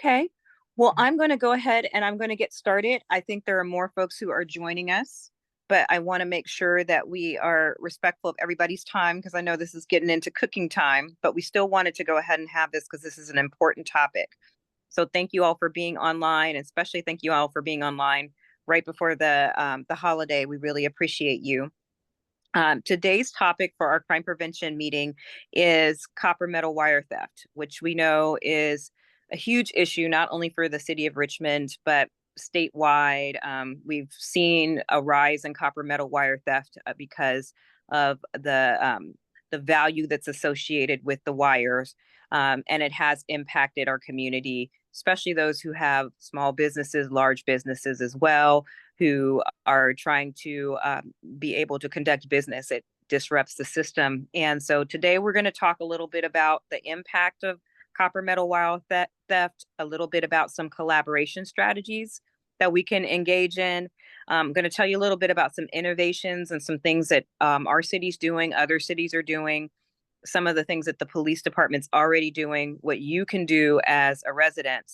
Okay. Well, I'm going to go ahead and I'm going to get started. I think there are more folks who are joining us, but I want to make sure that we are respectful of everybody's time because I know this is getting into cooking time, but we still wanted to go ahead and have this because this is an important topic. So thank you all for being online, and especially thank you all for being online right before the holiday. We really appreciate you. Today's topic for our crime prevention meeting is copper metal wire theft, which we know is a huge issue, not only for the city of Richmond, but statewide. We've seen a rise in copper metal wire theft because of the value that's associated with the wires, and it has impacted our community, especially those who have small businesses, large businesses as well, who are trying to be able to conduct business. It disrupts the system. And so today we're going to talk a little bit about the impact of copper metal wire theft, a little bit about some collaboration strategies that we can engage in. I'm going to tell you a little bit about some innovations and some things that our city's doing, other cities are doing, some of the things that the police department's already doing, what you can do as a resident,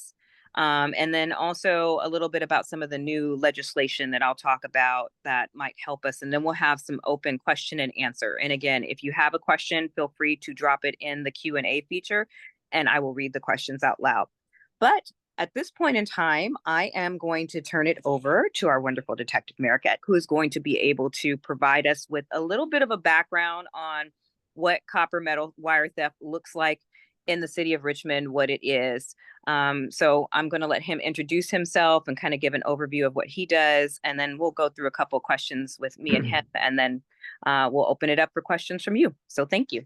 and then also a little bit about some of the new legislation that I'll talk about that might help us. And then we'll have some open question and answer. And again, if you have a question, feel free to drop it in the Q&A feature and I will read the questions out loud. But at this point in time, I am going to turn it over to our wonderful Detective Merrick, who is going to be able to provide us with a little bit of a background on what copper metal wire theft looks like in the city of Richmond, what it is. So I'm going to let him introduce himself and kind of give an overview of what he does. And then we'll go through a couple of questions with me and him, and then we'll open it up for questions from you. So thank you.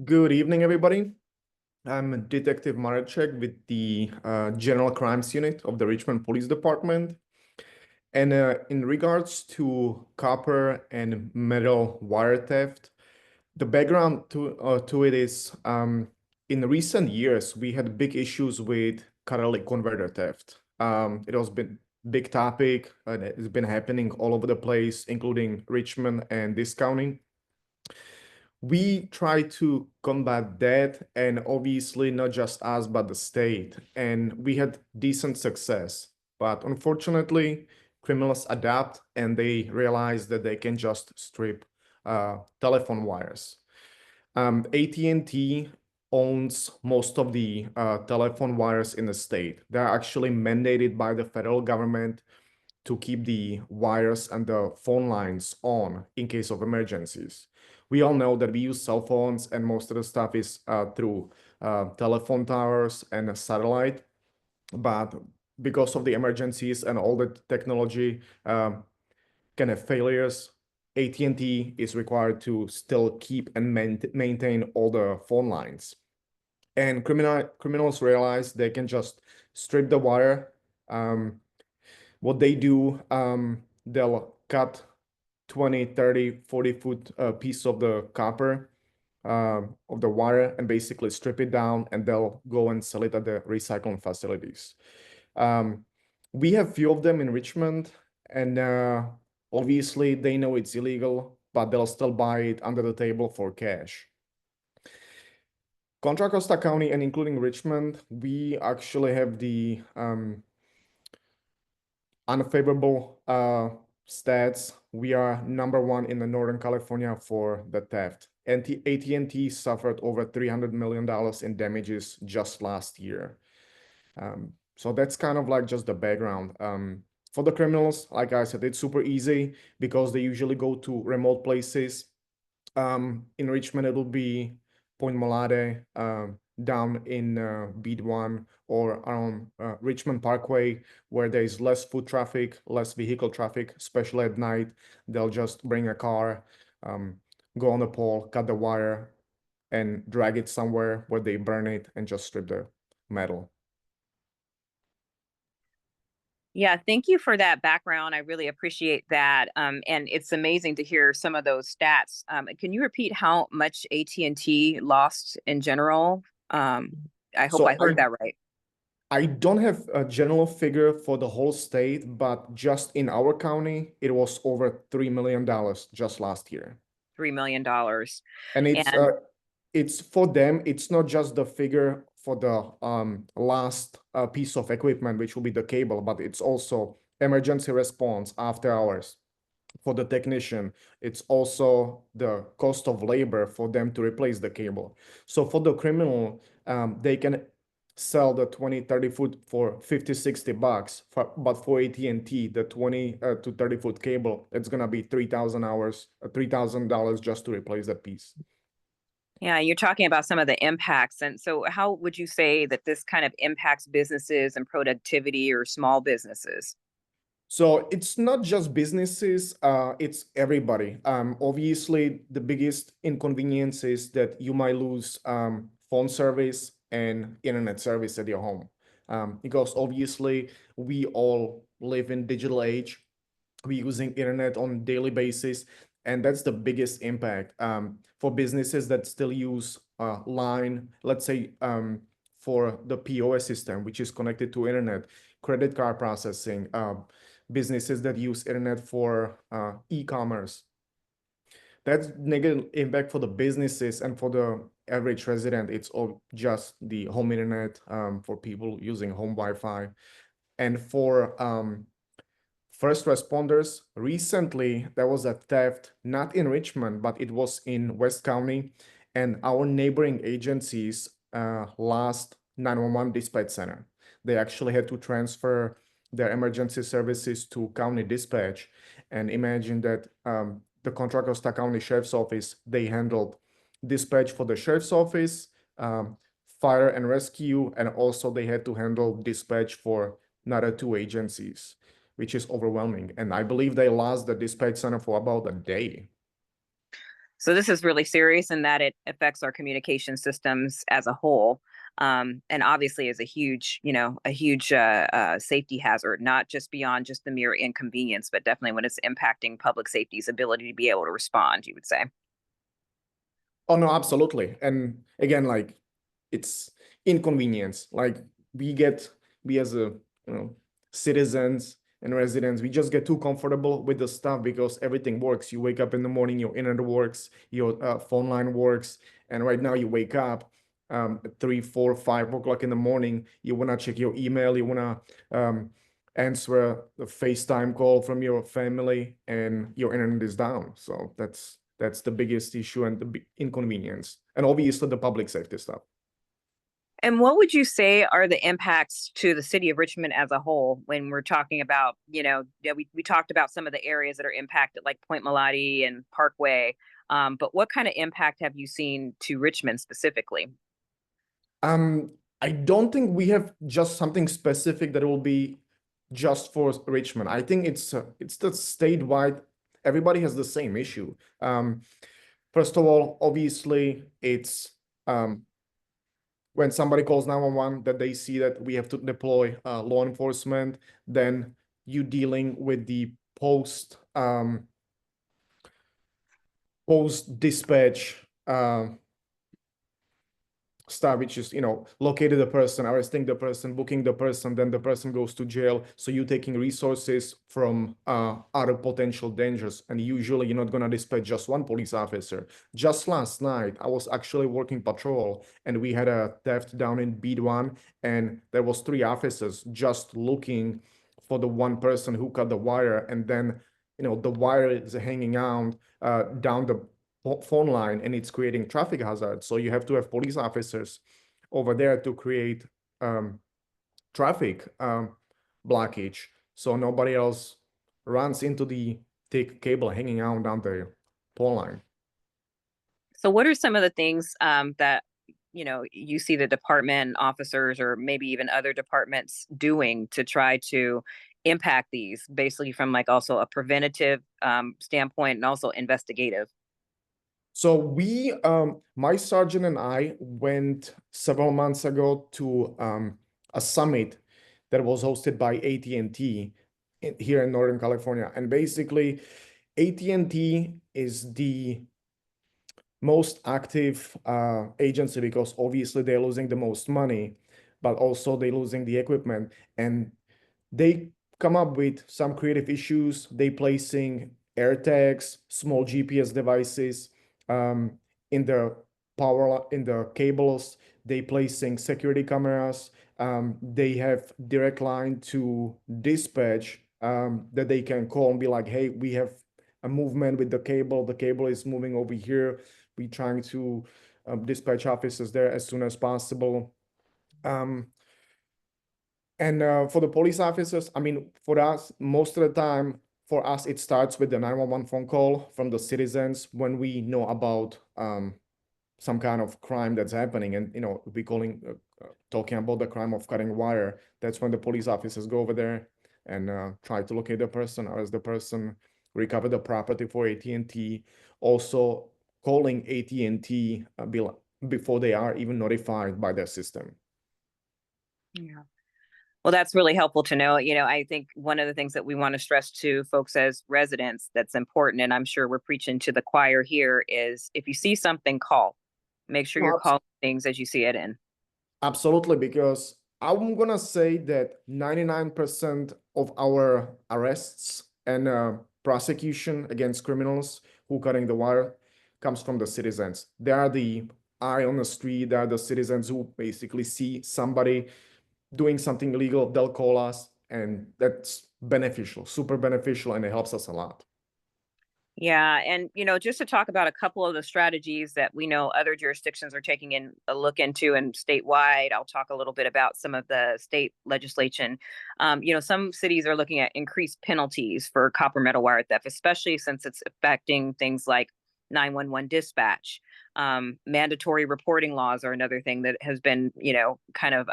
Good evening, everybody. I'm Detective Mareczek with the General Crimes Unit of the Richmond Police Department. And in regards to copper and metal wire theft, the background to it is in recent years, we had big issues with catalytic converter theft. It has been big topic and it's been happening all over the place, including Richmond and this county. We try to combat that, and obviously not just us, but the state. And we had decent success. But unfortunately, criminals adapt and they realize that they can just strip telephone wires. AT&T owns most of the telephone wires in the state. They're actually mandated by the federal government to keep the wires and the phone lines on in case of emergencies. We all know that we use cell phones and most of the stuff is through telephone towers and satellite. But because of the emergencies and all the technology kind of failures, AT&T is required to still keep and maintain all the phone lines. And criminals realize they can just strip the wire. What they do, they'll cut 20, 30, 40-foot piece of the copper of the wire and basically strip it down, and they'll go and sell it at the recycling facilities. We have few of them in Richmond, and obviously they know it's illegal, but they'll still buy it under the table for cash. Contra Costa County and including Richmond, we actually have the unfavorable stats. We are #1 in the Northern California for the theft. And AT&T suffered over $300 million in damages just last year. So that's kind of like just the background. For the criminals, like I said, it's super easy because they usually go to remote places. In Richmond, it'll be Point Molade, down in Beat 1 or around Richmond Parkway, where there is less foot traffic, less vehicle traffic, especially at night. They'll just bring a car, go on the pole, cut the wire, and drag it somewhere where they burn it and just strip the metal. Yeah, thank you for that background. I really appreciate that. And it's amazing to hear some of those stats. Can you repeat how much AT&T lost in general? I hope I heard that right. I don't have a general figure for the whole state, but just in our county, it was over $3 million just last year. $3 million. And it's for them, it's not just the figure for the last piece of equipment, which will be the cable, but it's also emergency response after hours for the technician. It's also the cost of labor for them to replace the cable. So for the criminal, they can sell the 20-30 foot for 50-60 bucks, but for AT&T, the 20 to 30 foot cable, it's gonna be 3,000 hours, $3,000 just to replace that piece. Yeah, you're talking about some of the impacts. And so, how would you say that this kind of impacts businesses and productivity or small businesses? So it's not just businesses, it's everybody. Obviously, the biggest inconvenience is that you might lose phone service and internet service at your home. Because obviously we all live in digital age. We're using internet on a daily basis, and that's the biggest impact for businesses that still use line, let's say for the POS system, which is connected to internet, credit card processing, businesses that use internet for e-commerce. That's negative impact for the businesses, and for the average resident, it's all just the home internet for people using home Wi-Fi. And for first responders, recently there was a theft, not in Richmond, but it was in West County, and our neighboring agencies lost 911 dispatch center. They actually had to transfer their emergency services to county dispatch. And imagine that the Contra Costa County Sheriff's Office, they handled dispatch for the Sheriff's Office, fire and rescue, and also they had to handle dispatch for another two agencies, which is overwhelming. And I believe they lost the dispatch center for about a day. So this is really serious in that it affects our communication systems as a whole, and obviously is a huge, safety hazard, not just beyond just the mere inconvenience, but definitely when it's impacting public safety's ability to be able to respond. You would say. Oh no, absolutely. And again, like it's inconvenience. Like we as a citizens and residents, we just get too comfortable with the stuff because everything works. You wake up in the morning, your internet works, your phone line works, and right now you wake up at 3, 4, 5 o'clock in the morning. You wanna check your email, you wanna answer a FaceTime call from your family, and your internet is down. So that's the biggest issue and the inconvenience, and obviously the public safety stuff. And what would you say are the impacts to the city of Richmond as a whole when we're talking about, yeah, we talked about some of the areas that are impacted, like Point Malati and Parkway. But what kind of impact have you seen to Richmond specifically? I don't think we have just something specific that will be just for Richmond. I think it's the statewide. Everybody has the same issue. First of all, obviously, it's when somebody calls 911 that they see that we have to deploy law enforcement, then you dealing with the post dispatch stuff, which is located the person, arresting the person, booking the person, then the person goes to jail. So you're taking resources from other potential dangers, and usually you're not going to dispatch just one police officer. Just last night I was actually working patrol, and we had a theft down in Bead 1, and there was 3 officers just looking for the one person who cut the wire, and then the wire is hanging out down the phone line, and it's creating traffic hazards. So you have to have police officers over there to create traffic blockage, so nobody else runs into the thick cable hanging out down the phone line. So, what are some of the things that you see the department officers or maybe even other departments doing to try to impact these, basically from like also a preventative standpoint and also investigative? So my sergeant and I went several months ago to a summit that was hosted by AT&T here in Northern California. And basically, AT&T is the most active agency because obviously they're losing the most money, but also they're losing the equipment. And they come up with some creative issues. They placing AirTags, small GPS devices in the cables. They placing security cameras. They have direct line to dispatch that they can call and be like, hey, we have a movement with the cable. The cable is moving over here. We're trying to dispatch officers there as soon as possible. And for the police officers, I mean, for us, most of the time, for us, it starts with the 911 phone call from the citizens when we know about some kind of crime that's happening. And, we talking about the crime of cutting wire. That's when the police officers go over there and try to locate the person, arrest the person, recover the property for AT&T. Also calling AT&T before they are even notified by their system. Yeah. Well, that's really helpful to know. I think one of the things that we want to stress to folks as residents that's important, and I'm sure we're preaching to the choir here, is if you see something, call. Make sure you're No, calling things as you see it in. absolutely, because I'm gonna say that 99% of our arrests and prosecution against criminals who cutting the wire comes from the citizens. They are the eye on the street. They are the citizens who basically see somebody doing something illegal. They'll call us, and that's beneficial, super beneficial, and it helps us a lot. Yeah, and just to talk about a couple of the strategies that we know other jurisdictions are taking in a look into and statewide, I'll talk a little bit about some of the state legislation. Some cities are looking at increased penalties for copper metal wire theft, especially since it's affecting things like 911 dispatch. Mandatory reporting laws are another thing that has been, kind of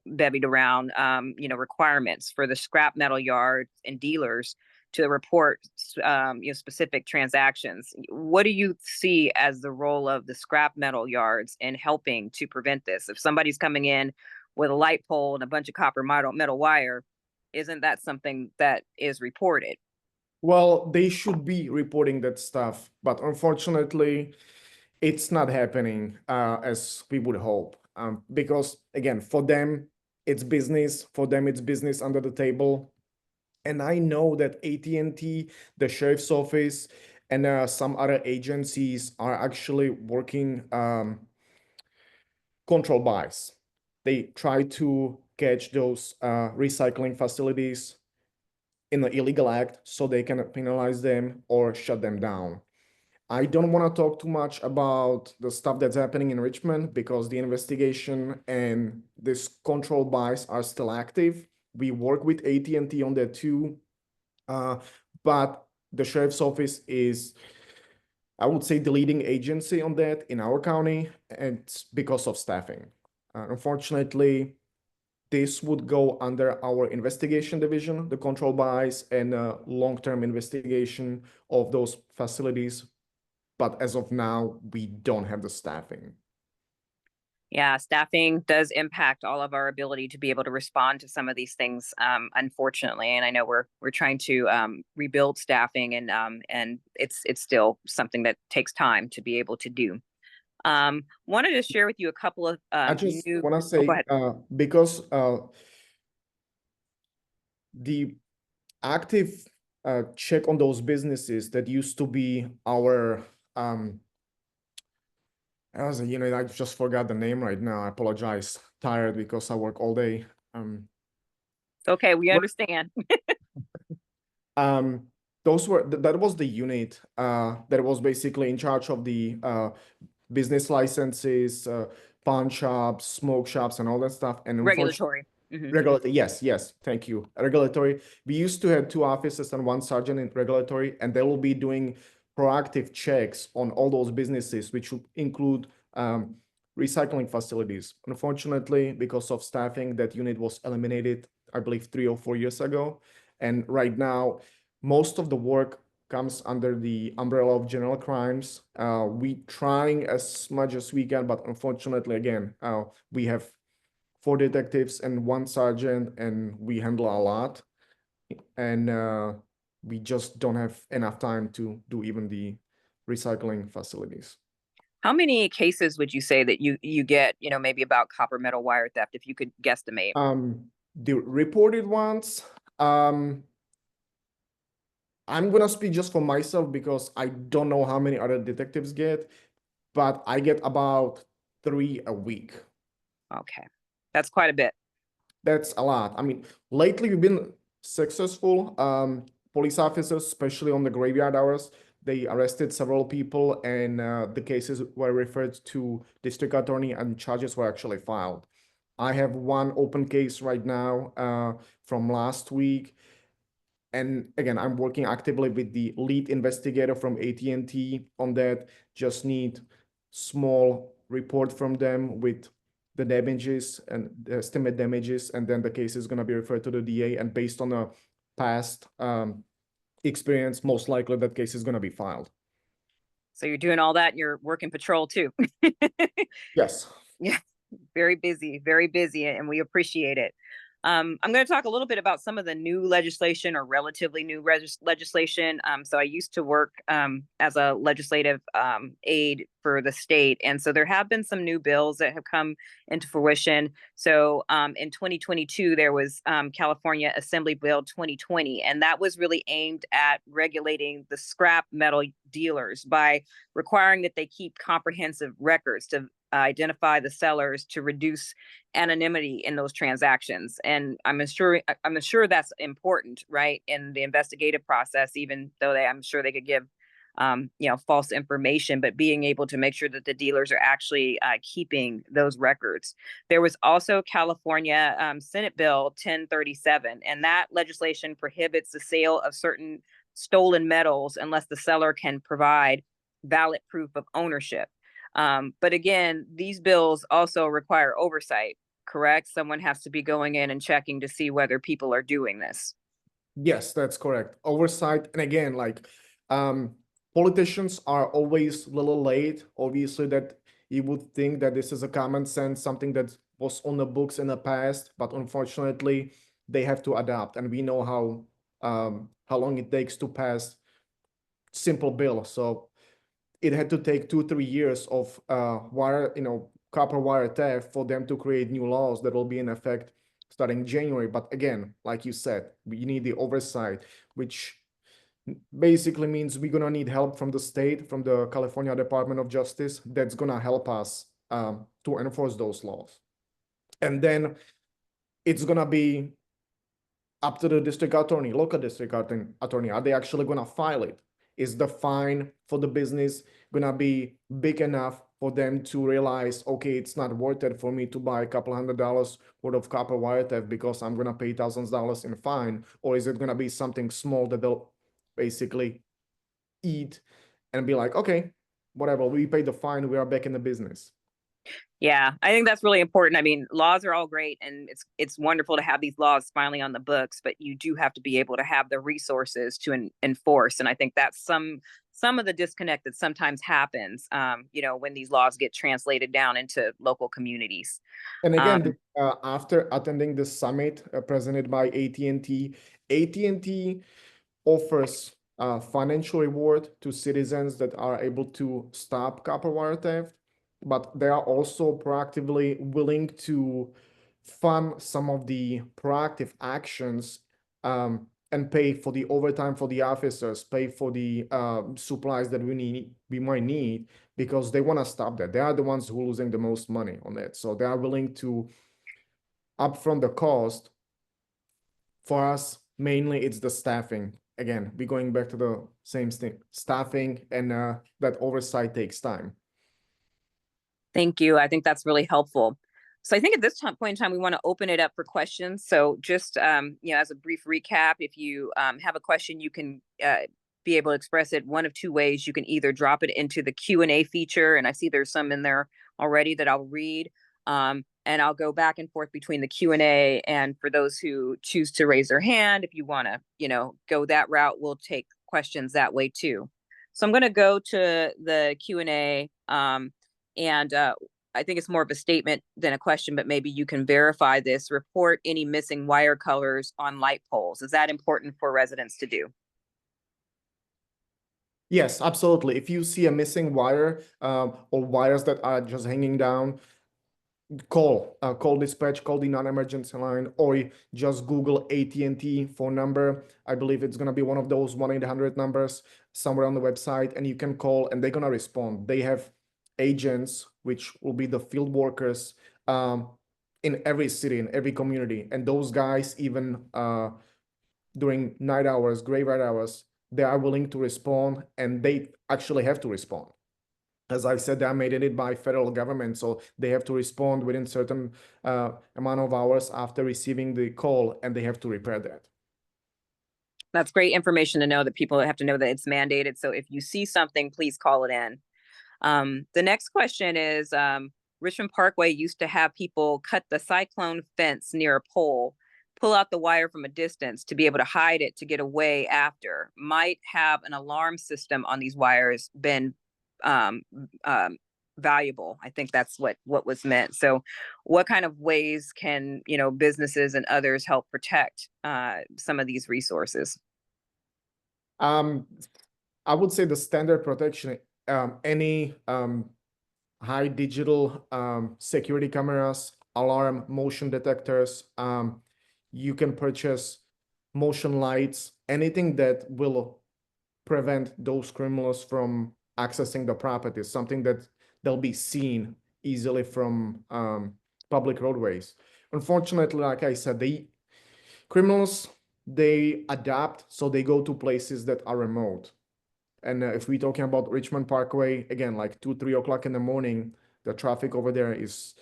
bevied around, requirements for the scrap metal yards and dealers to report specific transactions. What do you see as the role of the scrap metal yards in helping to prevent this? If somebody's coming in with a light pole and a bunch of copper metal wire, isn't that something that is reported? Well, they should be reporting that stuff, but unfortunately, it's not happening as we would hope. Because again, for them, it's business. For them, it's business under the table. And I know that AT&T, the sheriff's office, and some other agencies are actually working control buys. They try to catch those recycling facilities in the illegal act so they can penalize them or shut them down. I don't want to talk too much about the stuff that's happening in Richmond because the investigation and this control buys are still active. We work with AT&T on that too. But the sheriff's office is, I would say, the leading agency on that in our county, and it's because of staffing. Unfortunately, this would go under our investigation division, the control buys and long-term investigation of those facilities. But as of now, we don't have the staffing. Yeah, staffing does impact all of our ability to be able to respond to some of these things, unfortunately. And I know we're trying to rebuild staffing, and it's still something that takes time to be able to do. Wanted to share with you a couple of I just new. want to Oh, go say, ahead. because the active check on those businesses that used to be our I just forgot the name right now. I apologize. Tired because I work all day. Okay, we What- understand. um, that was the unit that was basically in charge of the business licenses, pawn shops, smoke shops, and all that stuff. And unfortunately, Regulatory. Mhm. regulatory, yes, thank you. Regulatory. We used to have 2 officers and 1 sergeant in regulatory, and they will be doing proactive checks on all those businesses, which would include recycling facilities. Unfortunately, because of staffing, that unit was eliminated, I believe, 3 or 4 years ago. And right now, most of the work comes under the umbrella of general crimes. We trying as much as we can, but unfortunately, again, we have 4 detectives and 1 sergeant, and we handle a lot. And we just don't have enough time to do even the recycling facilities. How many cases would you say that you get, maybe about copper metal wire theft, if you could guesstimate? The reported ones, I'm gonna speak just for myself because I don't know how many other detectives get, but I get about 3 a week. Okay. That's quite a bit. That's a lot. I mean, lately we've been successful. Police officers, especially on the graveyard hours, they arrested several people, and the cases were referred to district attorney, and charges were actually filed. I have one open case right now from last week. And again, I'm working actively with the lead investigator from AT&T on that. Just need small report from them with the damages and the estimate damages, and then the case is going to be referred to the DA. And based on a past experience, most likely that case is going to be filed. So you're doing all that and you're working patrol too. Yes. Yeah, very busy, and we appreciate it. I'm going to talk a little bit about some of the new legislation or relatively new legislation. So I used to work as a legislative aide for the state. And so there have been some new bills that have come into fruition. So in 2022, there was California Assembly Bill 2020, and that was really aimed at regulating the scrap metal dealers by requiring that they keep comprehensive records to identify the sellers to reduce anonymity in those transactions. And I'm sure that's important, right, in the investigative process, even though I'm sure they could give false information, but being able to make sure that the dealers are actually keeping those records. There was also California Senate Bill 1037, and that legislation prohibits the sale of certain stolen metals unless the seller can provide valid proof of ownership. But again, these bills also require oversight, correct? Someone has to be going in and checking to see whether people are doing this. Yes, that's correct. Oversight. And again, like politicians are always a little late. Obviously, that you would think that this is a common sense, something that was on the books in the past, but unfortunately, they have to adapt. And we know how long it takes to pass simple bill. So it had to take 2-3 years of copper wire theft for them to create new laws that will be in effect starting January. But again, like you said, we need the oversight, which basically means we're gonna need help from the state, from the California Department of Justice, that's gonna help us to enforce those laws. And then it's gonna be up to the district attorney, local district attorney. Are they actually gonna file it? Is the fine for the business gonna be big enough for them to realize, okay, it's not worth it for me to buy a couple $100 worth of copper wire theft because I'm gonna pay thousands of dollars in fine? Or is it gonna be something small that they'll basically eat and be like, okay, whatever, we pay the fine, we are back in the business? Yeah, I think that's really important. I mean, laws are all great, and it's wonderful to have these laws finally on the books, but you do have to be able to have the resources to enforce. And I think that's some of the disconnect that sometimes happens, when these laws get translated down into local communities. And Um, again, after attending the summit presented by AT&T, AT&T offers financial reward to citizens that are able to stop copper wire theft, but they are also proactively willing to fund some of the proactive actions and pay for the overtime for the officers, pay for the supplies that we might need, because they want to stop that. They are the ones who are losing the most money on it. So they are willing to upfront the cost. For us, mainly it's the staffing. Again, we're going back to the same thing, staffing, and that oversight takes time. Thank you. I think that's really helpful. So I think at this point in time, we want to open it up for questions. So just, as a brief recap, if you have a question, you can be able to express it one of two ways. You can either drop it into the Q&A feature, and I see there's some in there already that I'll read. And I'll go back and forth between the Q&A, and for those who choose to raise their hand, if you want to, go that route, we'll take questions that way too. So I'm going to go to the Q&A. And I think it's more of a statement than a question, but maybe you can verify this. Report any missing wire colors on light poles. Is that important for residents to do? Yes, absolutely. If you see a missing wire or wires that are just hanging down, call dispatch, call the non-emergency line, or just Google AT&T phone number. I believe it's going to be one of those 1-800 numbers somewhere on the website, and you can call and they're going to respond. They have agents which will be the field workers in every city, in every community. And those guys, even during night hours, graveyard hours, they are willing to respond, and they actually have to respond. As I said, they're mandated by federal government, so they have to respond within certain amount of hours after receiving the call, and they have to repair that. That's great information to know, that people have to know that it's mandated. So if you see something, please call it in. The next question is, Richmond Parkway used to have people cut the cyclone fence near a pole, pull out the wire from a distance to be able to hide it to get away after. Might have an alarm system on these wires been um, um, valuable? I think that's what was meant. So what kind of ways can, businesses and others help protect some of these resources? Um, I would say the standard protection, any high digital security cameras, alarm, motion detectors. You can purchase motion lights, anything that will prevent those criminals from accessing the property, something that they'll be seen easily from public roadways. Unfortunately, like I said, the criminals, they adapt, so they go to places that are remote. And if we're talking about Richmond Parkway, again, like 2, 3 o'clock in the morning, the traffic over there is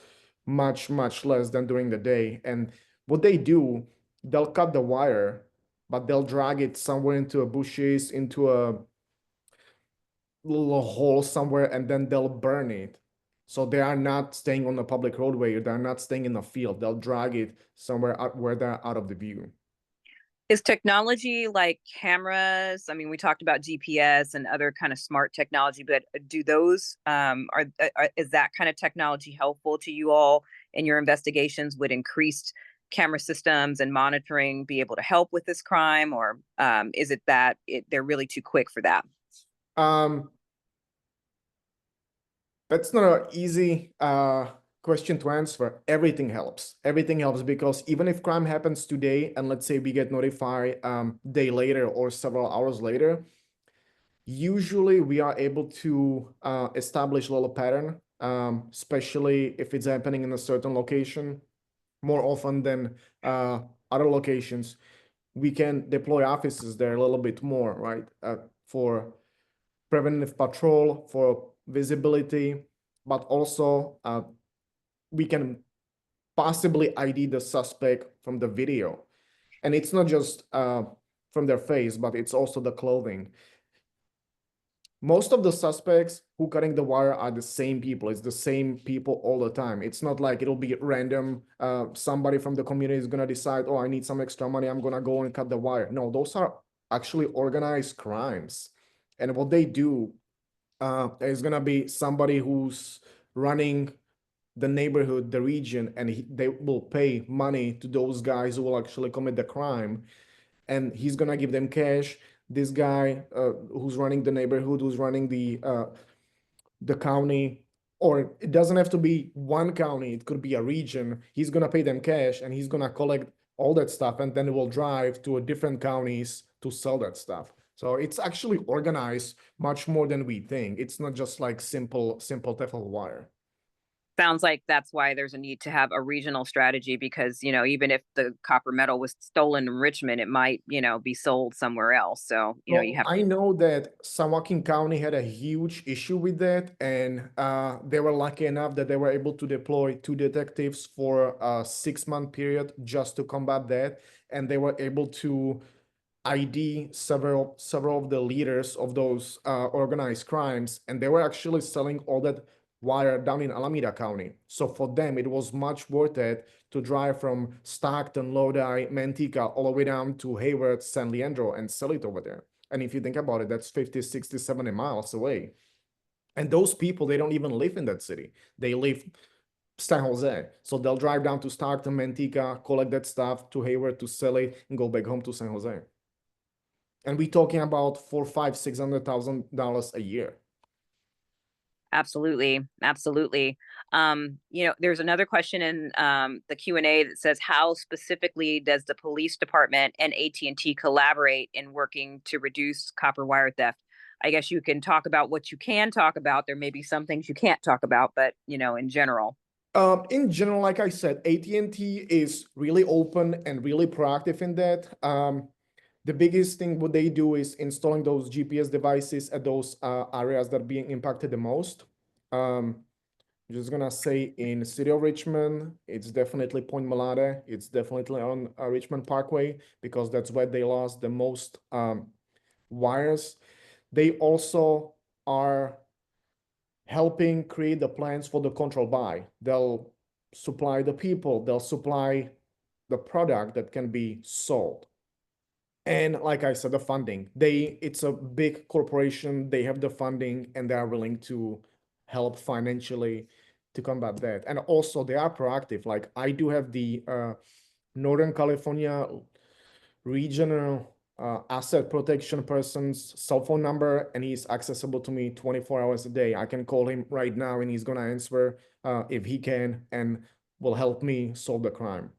much, much less than during the day. And what they do, they'll cut the wire, but they'll drag it somewhere into a bushes, into a little hole somewhere, and then they'll burn it. So they are not staying on the public roadway. They're not staying in the field. They'll drag it somewhere out where they're out of the view. Is technology like cameras? I mean, we talked about GPS and other kind of smart technology, but do those is that kind of technology helpful to you all in your investigations? Would increased camera systems and monitoring be able to help with this crime, or is it that they're really too quick for that? Um, That's not an easy question to answer. Everything helps. Everything helps because even if crime happens today, and let's say we get notified day later or several hours later, usually we are able to establish a little pattern, especially if it's happening in a certain location more often than other locations. We can deploy officers there a little bit more, right? For preventive patrol, for visibility, but also we can possibly ID the suspect from the video. And it's not just from their face, but it's also the clothing. Most of the suspects who cutting the wire are the same people. It's the same people all the time. It's not like it'll be random. Somebody from the community is gonna decide, oh, I need some extra money, I'm gonna go and cut the wire. No, those are actually organized crimes. And what they do is gonna be somebody who's running the neighborhood, the region, and they will pay money to those guys who will actually commit the crime, and he's gonna give them cash. This guy who's running the neighborhood, who's running the county, or it doesn't have to be one county, it could be a region. He's gonna pay them cash, and he's gonna collect all that stuff, and then it will drive to a different counties to sell that stuff. So it's actually organized much more than we think. It's not just like simple theft of wire. Sounds like that's why there's a need to have a regional strategy, because even if the copper metal was stolen in Richmond, it might be sold somewhere else. So you Well, have I know that San Joaquin County had a huge issue with that, and they were lucky enough that they were able to deploy 2 detectives for a 6-month period just to combat that, and they were able to ID several of the leaders of those organized crimes, and they were actually selling all that wire down in Alameda County. So for them, it was much worth it to drive from Stockton, Lodi, Manteca, all the way down to Hayward, San Leandro, and sell it over there. And if you think about it, that's 50, 60, 70 miles away. And those people, they don't even live in that city. They live San Jose. So they'll drive down to Stockton, Manteca, collect that stuff to Hayward to sell it and go back home to San Jose. And we're talking about $400,000, $500,000, $600,000 a year. Absolutely. Absolutely. There's another question in the Q&A that says, how specifically does the police department and AT&T collaborate in working to reduce copper wire theft? I guess you can talk about what you can talk about. There may be some things you can't talk about, but in general. In general, like I said, AT&T is really open and really proactive in that. The biggest thing what they do is installing those GPS devices at those areas that are being impacted the most. I'm just gonna say in city of Richmond, it's definitely Point Malade. It's definitely on Richmond Parkway because that's where they lost the most wires. They also are helping create the plans for the control buy. They'll supply the people, they'll supply the product that can be sold. And like I said, the funding. It's a big corporation, they have the funding and they are willing to help financially to combat that. And also they are proactive. Like I do have the Northern California regional asset protection person's cell phone number, and he's accessible to me 24 hours a day. I can call him right now and he's gonna answer if he can, and will help me solve the crime.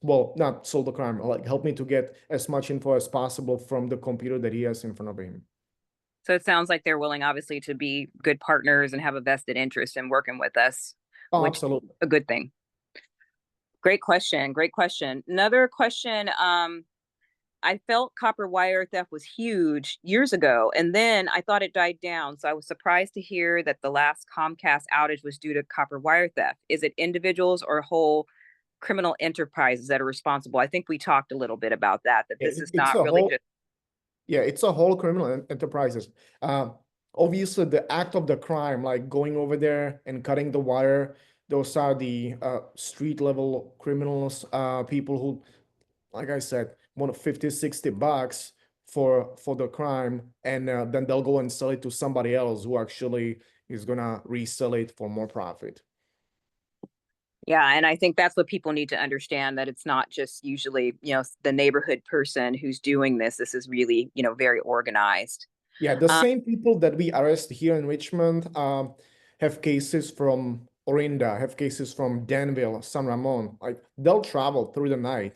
Well, not solve the crime, like help me to get as much info as possible from the computer that he has in front of him. So it sounds like they're willing, obviously, to be good partners and have a vested interest in working with us, Oh, which is absolutely. a good thing. Great question. Great question. Another question. I felt copper wire theft was huge years ago, and then I thought it died down. So I was surprised to hear that the last Comcast outage was due to copper wire theft. Is it individuals or whole criminal enterprises that are responsible? I think we talked a little bit about that this is It's not a really whole, just. yeah, it's a whole criminal enterprises. Obviously, the act of the crime, like going over there and cutting the wire, those are the street level criminals, people who, like I said, want 50, $60 for the crime, and then they'll go and sell it to somebody else who actually is gonna resell it for more profit. Yeah, and I think that's what people need to understand, that it's not just usually, the neighborhood person who's doing this. This is really, very organized. Yeah, the Um, same people that we arrest here in Richmond have cases from Orinda, have cases from Danville, San Ramon. Like they'll travel through the night.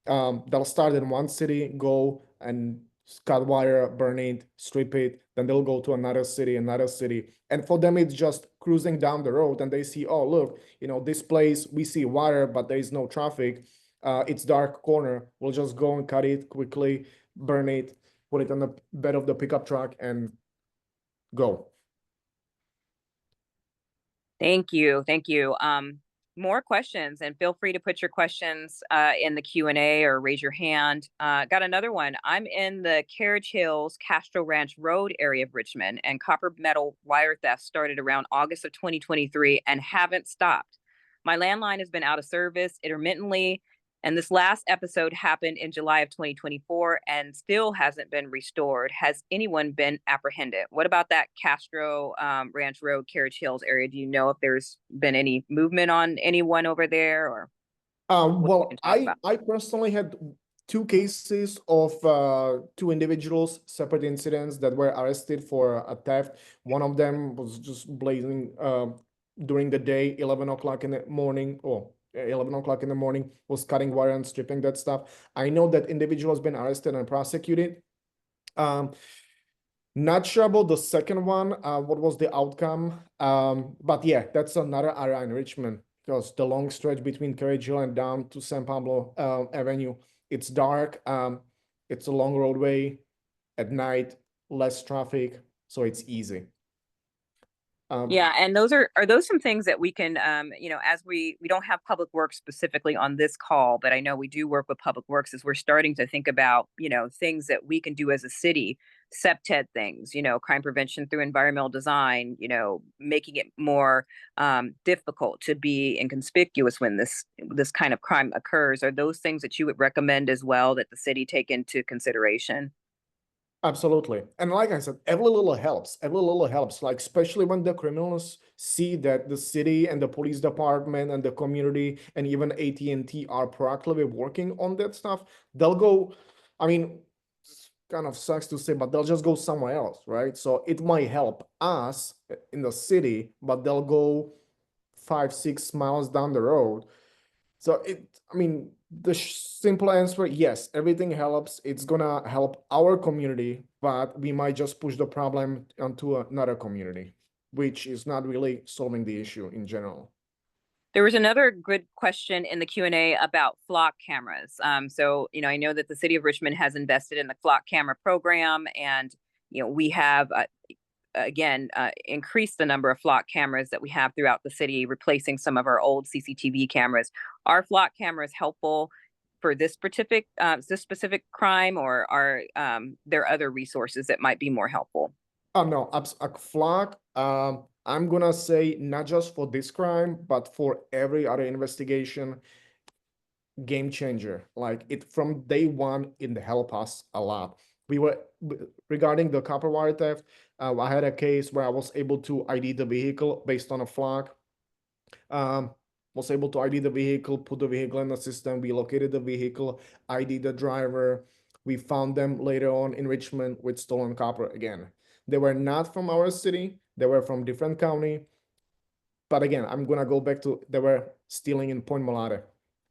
They'll start in one city, go and cut wire, burn it, strip it. Then they'll go to another city. And for them, it's just cruising down the road and they see, oh, look, this place, we see wire, but there is no traffic. It's dark corner. We'll just go and cut it quickly, burn it, put it on the bed of the pickup truck and go. Thank you. Thank you. More questions, and feel free to put your questions in the Q&A or raise your hand. Got another one. I'm in the Carriage Hills Castro Ranch Road area of Richmond, and copper metal wire theft started around August of 2023 and haven't stopped. My landline has been out of service intermittently, and this last episode happened in July of 2024 and still hasn't been restored. Has anyone been apprehended? What about that Castro Ranch Road, Carriage Hills area? Do you know if there's been any movement on anyone over there, or what you Well, can talk about? I personally had two cases of two individuals, separate incidents that were arrested for a theft. One of them was just blazing during the day, 11 o'clock in the morning, or 11 o'clock in the morning, was cutting wire and stripping that stuff. I know that individual has been arrested and prosecuted. Not sure about the second one, what was the outcome? But yeah, that's another area in Richmond because the long stretch between Carriage Hill and down to San Pablo Avenue, it's dark. It's a long roadway at night, less traffic, so it's easy. Yeah, and those are those some things that we can, as we don't have public works specifically on this call, but I know we do work with public works as we're starting to think about, things that we can do as a city, septet things, crime prevention through environmental design, making it more difficult to be inconspicuous when this kind of crime occurs. Are those things that you would recommend as well that the city take into consideration? Absolutely. And like I said, every little helps. Every little helps. Like, especially when the criminals see that the city and the police department and the community and even AT&T are proactively working on that stuff, they'll go, I mean, it's kind of sucks to say, but they'll just go somewhere else, right? So it might help us in the city, but they'll go 5, 6 miles down the road So I mean, the simple answer, yes, everything helps. It's gonna help our community, but we might just push the problem onto another community, which is not really solving the issue in general. There was another good question in the Q&A about flock cameras. So, I know that the city of Richmond has invested in the flock camera program, and we have again increased the number of flock cameras that we have throughout the city, replacing some of our old CCTV cameras. Are flock cameras helpful for this specific crime, or are there other resources that might be more helpful? Oh no, a flock. I'm gonna say not just for this crime, but for every other investigation, game changer. Like it from day one, it helped us a lot. We were regarding the copper wire theft. I had a case where I was able to ID the vehicle based on a flock. Um, was able to ID the vehicle, put the vehicle in the system. We located the vehicle, ID the driver. We found them later on in Richmond with stolen copper again. They were not from our city. They were from different county. But again, I'm gonna go back to they were stealing in Point Mulata,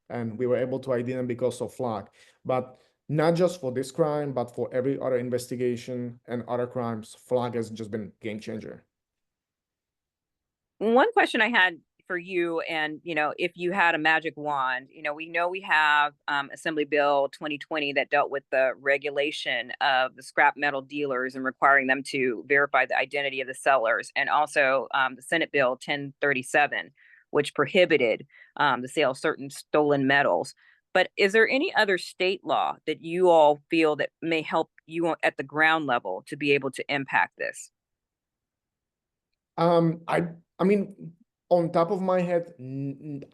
and we were able to ID them because of flock. But not just for this crime, but for every other investigation and other crimes, flock has just been game changer. One question I had for you, and if you had a magic wand, we know we have Assembly Bill 2020 that dealt with the regulation of the scrap metal dealers and requiring them to verify the identity of the sellers, and also the Senate Bill 1037, which prohibited the sale of certain stolen metals. But is there any other state law that you all feel that may help you at the ground level to be able to impact this? I mean, on top of my head,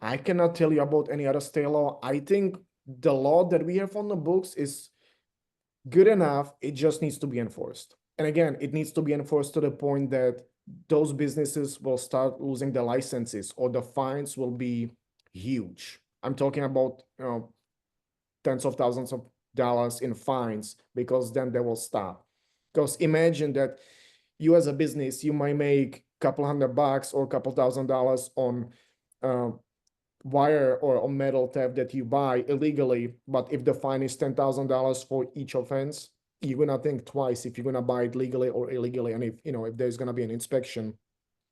I cannot tell you about any other state law. I think the law that we have on the books is good enough. It just needs to be enforced. And again, it needs to be enforced to the point that those businesses will start losing their licenses or the fines will be huge. I'm talking about, tens of thousands of dollars in fines because then they will stop. Because imagine that you as a business, you might make a couple $100 or a couple $1,000 on uh, wire or on metal theft that you buy illegally. But if the fine is $10,000 for each offense, you're gonna think twice if you're gonna buy it legally or illegally, and if there's gonna be an inspection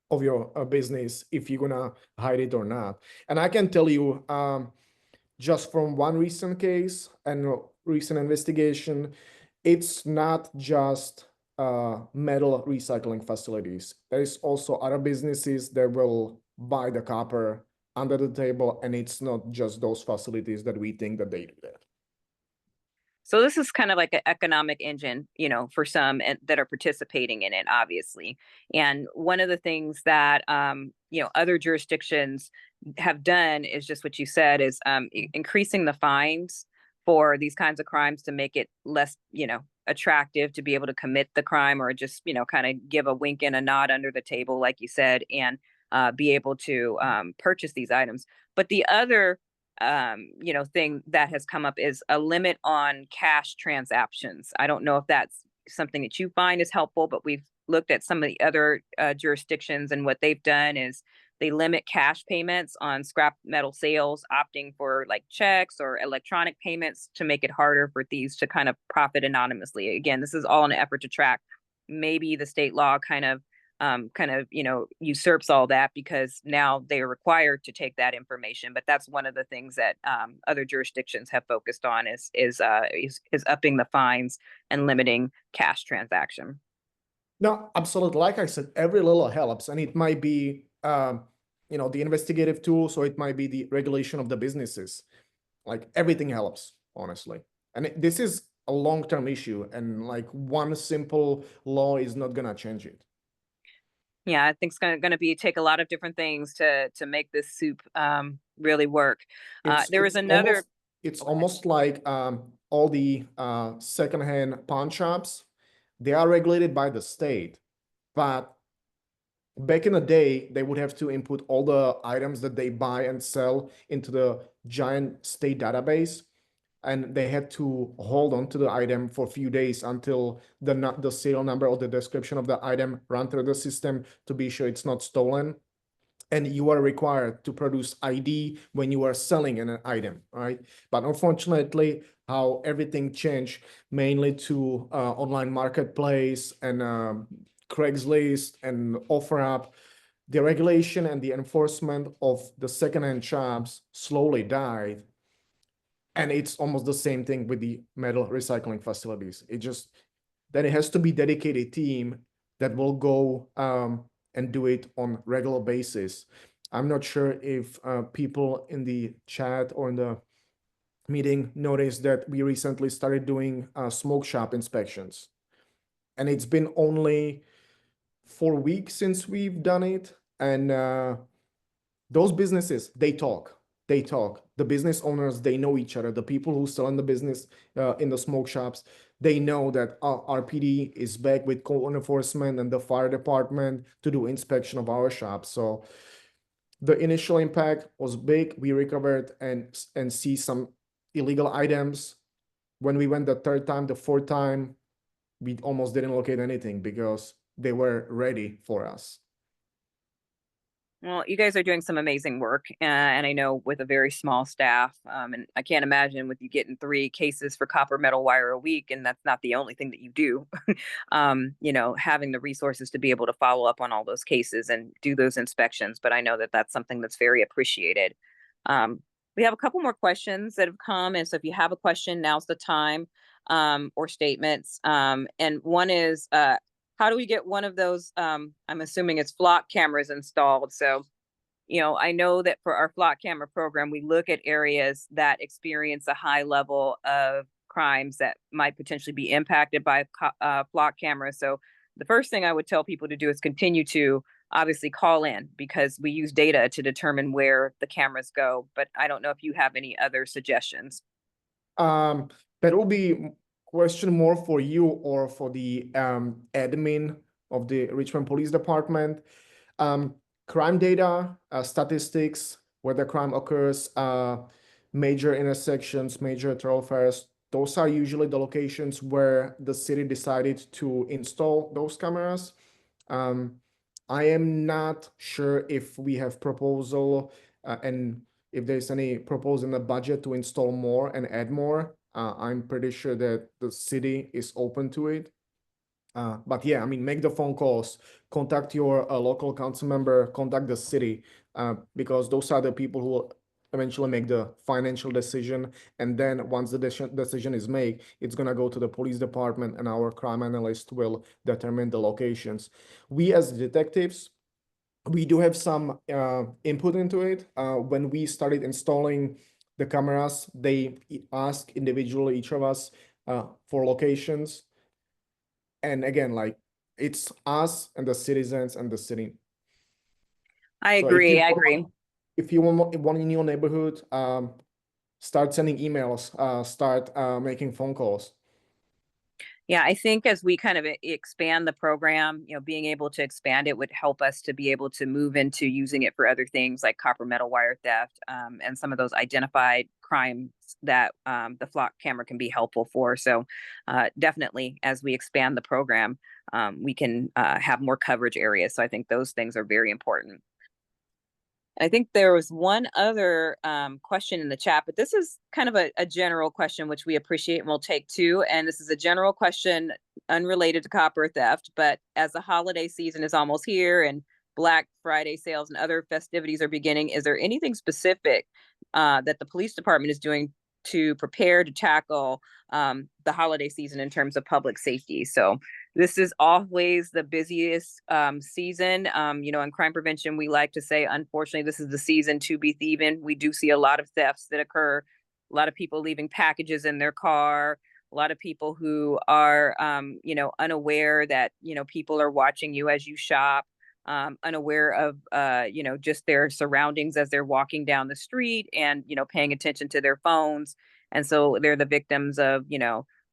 of your business, if you're gonna hide it or not. And I can tell you, just from one recent case and recent investigation, it's not just metal recycling facilities. There's also other businesses that will buy the copper under the table, and it's not just those facilities that we think that they do that. So this is kind of like an economic engine, for some that are participating in it, obviously. And one of the things that other jurisdictions have done is just what you said is increasing the fines for these kinds of crimes to make it less, attractive to be able to commit the crime, or just kind of give a wink and a nod under the table, like you said, and be able to purchase these items. But the other thing that has come up is a limit on cash transactions. I don't know if that's something that you find is helpful, but we've looked at some of the other jurisdictions, and what they've done is they limit cash payments on scrap metal sales, opting for like checks or electronic payments to make it harder for thieves to kind of profit anonymously. Again, this is all in an effort to track. Maybe the state law usurps all that, because now they are required to take that information. But that's one of the things that other jurisdictions have focused on is upping the fines and limiting cash transaction. No, absolutely. Like I said, every little helps, and it might be, the investigative tools, or it might be the regulation of the businesses. Like everything helps, honestly. And this is a long-term issue, and like one simple law is not gonna change it. Yeah, I think it's going to be take a lot of different things to make this soup really work. It's There was it's another. almost it's Go ahead. almost like all the secondhand pawn shops. They are regulated by the state, but back in the day, they would have to input all the items that they buy and sell into the giant state database, and they had to hold on to the item for a few days until the serial number or the description of the item run through the system to be sure it's not stolen. and you are required to produce ID when you are selling an item, right? But unfortunately, how everything changed mainly to online marketplace and Craigslist and OfferUp, the regulation and the enforcement of the secondhand shops slowly died. And it's almost the same thing with the metal recycling facilities. Then it has to be dedicated team that will go and do it on regular basis. I'm not sure if people in the chat or in the meeting noticed that we recently started doing smoke shop inspections. And it's been only 4 weeks since we've done it. And those businesses, they talk. The business owners, they know each other. The people who sell in the business, in the smoke shops, they know that RPD is back with code enforcement and the fire department to do inspection of our shops. So the initial impact was big. We recovered and see some illegal items. When we went the third time, the fourth time, we almost didn't locate anything because they were ready for us. Well, you guys are doing some amazing work, and I know with a very small staff, and I can't imagine with you getting 3 cases for copper metal wire a week, and that's not the only thing that you do. Having the resources to be able to follow up on all those cases and do those inspections. But I know that that's something that's very appreciated. Um, we have a couple more questions that have come, and so if you have a question, now's the time, or statements. And one is, how do we get one of those, I'm assuming it's flock cameras installed? So, I know that for our flock camera program, we look at areas that experience a high level of crimes that might potentially be impacted by flock cameras. So the first thing I would tell people to do is continue to obviously call in, because we use data to determine where the cameras go. But I don't know if you have any other suggestions. Um, that will be question more for you or for the admin of the Richmond Police Department. Crime data, statistics, where the crime occurs, major intersections, major thoroughfares, those are usually the locations where the city decided to install those cameras. I am not sure if we have proposal and if there's any proposal in the budget to install more and add more. I'm pretty sure that the city is open to it. But yeah, I mean, make the phone calls, contact your local council member, contact the city, because those are the people who will eventually make the financial decision. And then once the decision is made, it's gonna go to the police department, and our crime analyst will determine the locations. We as detectives, we do have some input into it. When we started installing the cameras, they ask individually, each of us, for locations. And again, like, it's us and the citizens and the city. I So if agree. you I agree. if you want one in your neighborhood, start sending emails, start making phone calls. Yeah, I think as we kind of expand the program, being able to expand it would help us to be able to move into using it for other things like copper metal wire theft, and some of those identified crimes that the flock camera can be helpful for. So definitely, as we expand the program, we can have more coverage areas. So I think those things are very important. I think there was one other question in the chat, but this is kind of a general question, which we appreciate, and we'll take two. And this is a general question unrelated to copper theft, but as the holiday season is almost here and Black Friday sales and other festivities are beginning, is there anything specific that the police department is doing to prepare to tackle the holiday season in terms of public safety? So this is always the busiest season. In crime prevention, we like to say, unfortunately, this is the season to be thieving. We do see a lot of thefts that occur, a lot of people leaving packages in their car, a lot of people who are, unaware that, people are watching you as you shop, unaware of, just their surroundings as they're walking down the street and, paying attention to their phones. And so they're the victims of,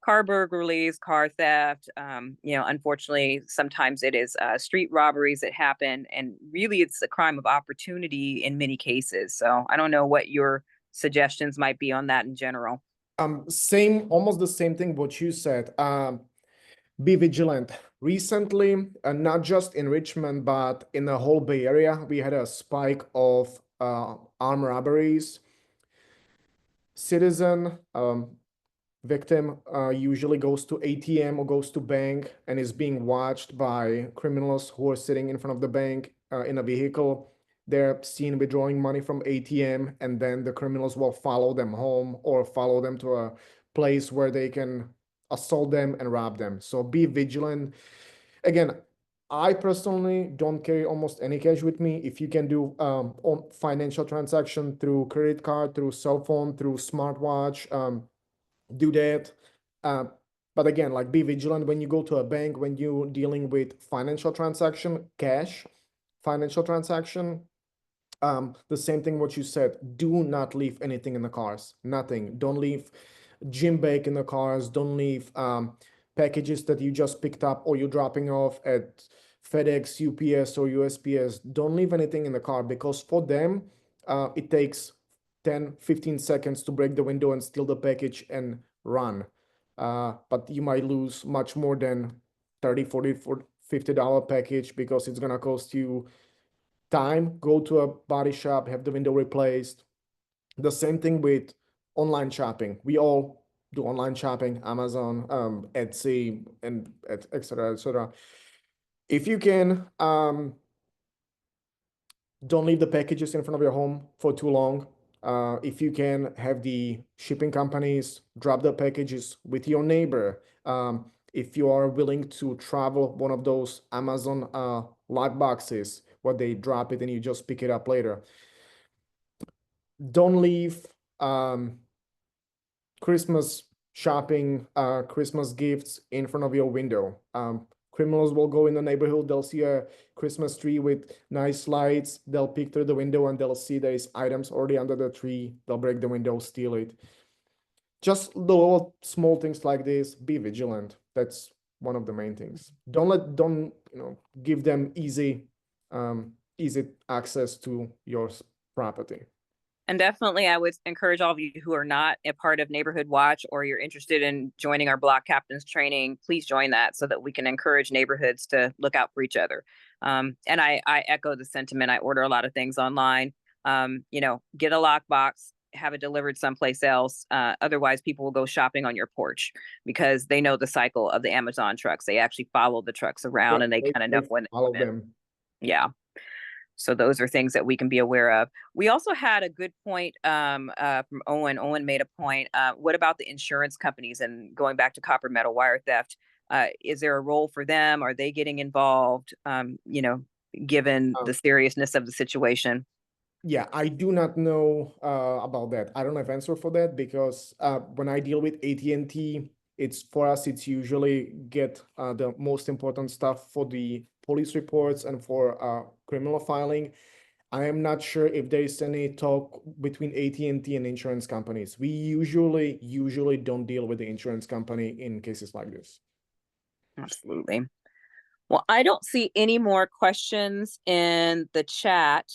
car burglaries, car theft. Unfortunately, sometimes it is street robberies that happen. And really, it's a crime of opportunity in many cases. So I don't know what your suggestions might be on that in general. Almost the same thing what you said. Be vigilant. Recently, not just in Richmond, but in the whole Bay Area, we had a spike of armed robberies. Citizen victim usually goes to ATM or goes to bank and is being watched by criminals who are sitting in front of the bank in a vehicle. They're seen withdrawing money from ATM, and then the criminals will follow them home or follow them to a place where they can assault them and rob them. So be vigilant. Again, I personally don't carry almost any cash with me. If you can do on financial transaction through credit card, through cell phone, through smartwatch, do that. Uh, but again, like be vigilant when you go to a bank, when you're dealing with financial transaction, cash, financial transaction. The same thing what you said. Do not leave anything in the cars. Nothing. Don't leave gym bag in the cars. Don't leave packages that you just picked up or you're dropping off at FedEx, UPS, or USPS. Don't leave anything in the car, because for them, it takes 10, 15 seconds to break the window and steal the package and run. But you might lose much more than 30, 40, $50 package, because it's going to cost you time. Go to a body shop, have the window replaced. The same thing with online shopping. We all do online shopping, Amazon, Etsy, and et cetera, et cetera. If you can, don't leave the packages in front of your home for too long. If you can, have the shipping companies drop the packages with your neighbor. If you are willing to travel one of those Amazon lock boxes, where they drop it and you just pick it up later. Don't leave Christmas shopping, Christmas gifts in front of your window. Criminals will go in the neighborhood, they'll see a Christmas tree with nice lights, they'll peek through the window and they'll see there's items already under the tree, they'll break the window, steal it. Just the little small things like this, be vigilant. That's one of the main things. Don't give them easy access to your property. And definitely, I would encourage all of you who are not a part of Neighborhood Watch or you're interested in joining our block captains training, please join that so that we can encourage neighborhoods to look out for each other. And I echo the sentiment. I order a lot of things online. Get a lockbox, have it delivered someplace else. Otherwise, people will go shopping on your porch because they know the cycle of the Amazon trucks. They actually follow the trucks around, Yeah, and they kind of know when they all of come in. them. Yeah. So those are things that we can be aware of. We also had a good point from Owen. Owen made a point. What about the insurance companies and going back to copper metal wire theft? Is there a role for them? Are they getting involved? Given the seriousness of the situation. Yeah, I do not know about that. I don't have answer for that, because when I deal with AT&T, it's for us, it's usually get the most important stuff for the police reports and for criminal filing. I am not sure if there is any talk between AT&T and insurance companies. We usually don't deal with the insurance company in cases like this. Absolutely. Well, I don't see any more questions in the chat.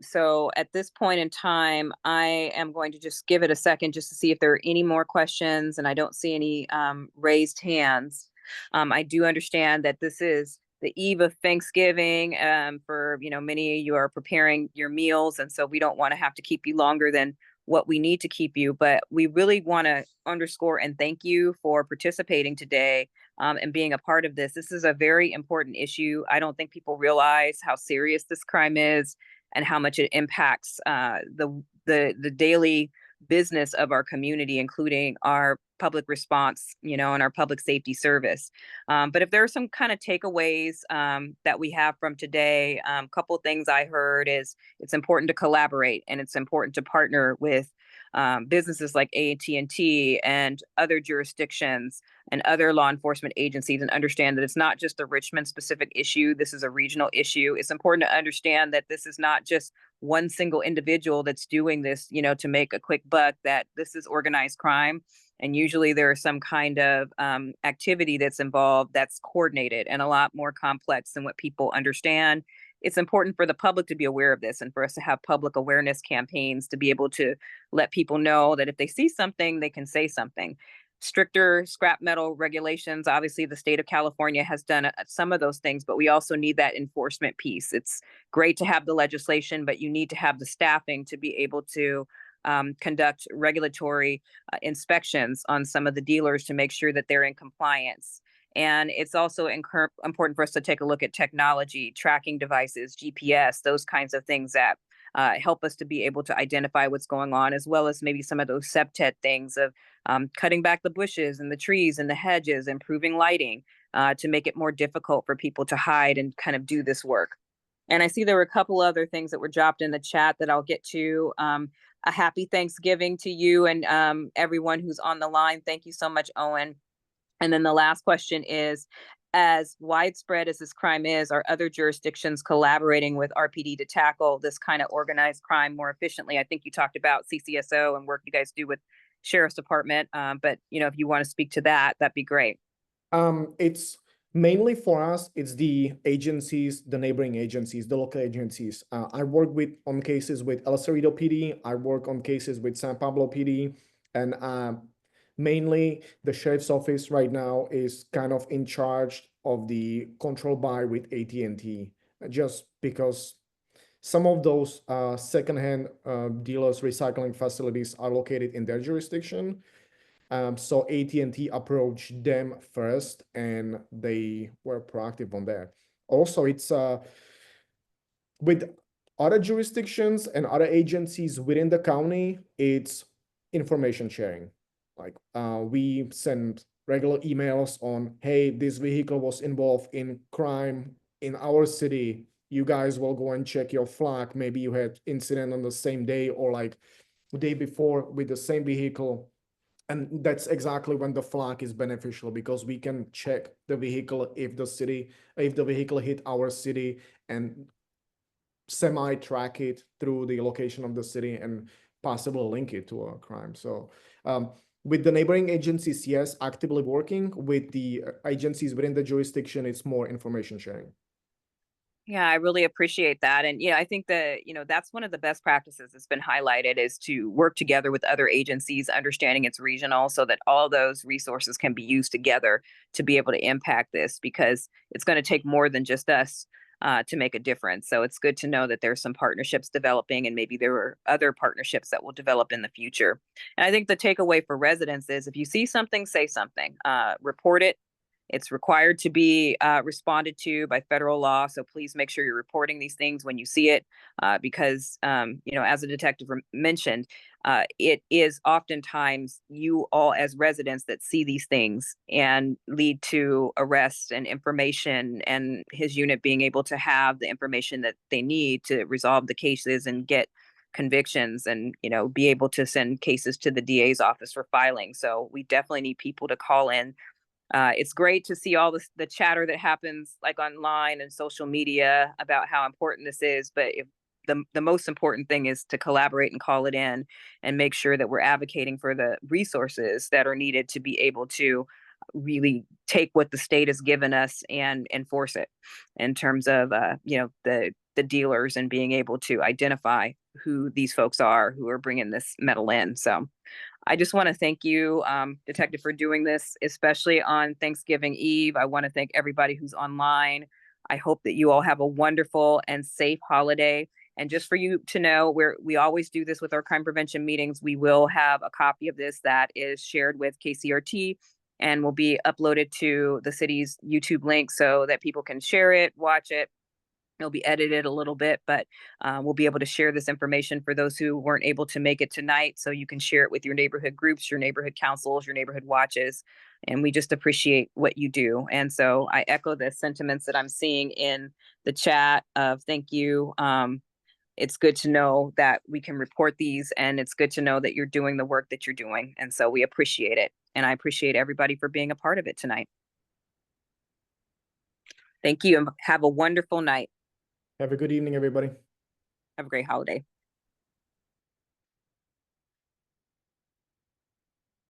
So at this point in time, I am going to just give it a second just to see if there are any more questions, and I don't see any raised hands. I do understand that this is the eve of Thanksgiving. For many of you are preparing your meals, and so we don't want to have to keep you longer than what we need to keep you. But we really want to underscore and thank you for participating today and being a part of this. This is a very important issue. I don't think people realize how serious this crime is and how much it impacts the daily business of our community, including our public response, and our public safety service. But if there are some kind of takeaways that we have from today, a couple of things I heard is it's important to collaborate and it's important to partner with businesses like AT&T and other jurisdictions and other law enforcement agencies, and understand that it's not just a Richmond specific issue. This is a regional issue. It's important to understand that this is not just one single individual that's doing this, to make a quick buck, that this is organized crime. And usually there is some kind of activity that's involved that's coordinated and a lot more complex than what people understand. It's important for the public to be aware of this and for us to have public awareness campaigns to be able to let people know that if they see something, they can say something. stricter scrap metal regulations. Obviously, the state of California has done some of those things, but we also need that enforcement piece. It's great to have the legislation, but you need to have the staffing to be able to conduct regulatory inspections on some of the dealers to make sure that they're in compliance. And it's also important for us to take a look at technology, tracking devices, GPS, those kinds of things that help us to be able to identify what's going on, as well as maybe some of those septet things of cutting back the bushes and the trees and the hedges, improving lighting to make it more difficult for people to hide and kind of do this work. And I see there were a couple other things that were dropped in the chat that I'll get to. A happy Thanksgiving to you and everyone who's on the line. Thank you so much, Owen. And then the last question is, as widespread as this crime is, are other jurisdictions collaborating with RPD to tackle this kind of organized crime more efficiently? I think you talked about CCSO and work you guys do with Sheriff's Department, but if you want to speak to that, that'd be great. It's mainly for us, it's the agencies, the neighboring agencies, the local agencies. I work on cases with El Cerrito PD. I work on cases with San Pablo PD, and mainly the sheriff's office right now is kind of in charge of the control buy with AT&T, just because some of those secondhand dealers recycling facilities are located in their jurisdiction. So AT&T approached them first, and they were proactive on that. Also, it's with other jurisdictions and other agencies within the county, it's information sharing. Like we send regular emails on, hey, this vehicle was involved in crime in our city. You guys will go and check your flag. Maybe you had incident on the same day or like the day before with the same vehicle. And that's exactly when the flag is beneficial, because we can check the vehicle if the vehicle hit our city, and semi-track it through the location of the city and possibly link it to a crime. So with the neighboring agencies, yes, actively working. With the agencies within the jurisdiction, it's more information sharing. Yeah, I really appreciate that. And I think that, that's one of the best practices that's been highlighted is to work together with other agencies, understanding it's regional so that all those resources can be used together to be able to impact this, because it's going to take more than just us to make a difference. So it's good to know that there's some partnerships developing, and maybe there are other partnerships that will develop in the future. And I think the takeaway for residents is, if you see something, say something, report it. It's required to be responded to by federal law. So please make sure you're reporting these things when you see it, because, as the detective mentioned, it is oftentimes you all as residents that see these things and lead to arrests and information, and his unit being able to have the information that they need to resolve the cases and get convictions and, be able to send cases to the DA's office for filing. So we definitely need people to call in. It's great to see all the chatter that happens like online and social media about how important this is, but the most important thing is to collaborate and call it in and make sure that we're advocating for the resources that are needed to be able to really take what the state has given us and enforce it in terms of the dealers and being able to identify who these folks are who are bringing this metal in. So I just want to thank you, Detective, for doing this, especially on Thanksgiving Eve. I want to thank everybody who's online. I hope that you all have a wonderful and safe holiday. And just for you to know, we always do this with our crime prevention meetings. We will have a copy of this that is shared with KCRT and will be uploaded to the city's YouTube link so that people can share it, watch it. It'll be edited a little bit, but we'll be able to share this information for those who weren't able to make it tonight. So you can share it with your neighborhood groups, your neighborhood councils, your neighborhood watches. And we just appreciate what you do. And so I echo the sentiments that I'm seeing in the chat of thank you. It's good to know that we can report these, and it's good to know that you're doing the work that you're doing. And so we appreciate it. And I appreciate everybody for being a part of it tonight. Thank you, and have a wonderful night. Have a good evening, everybody. Have a great holiday.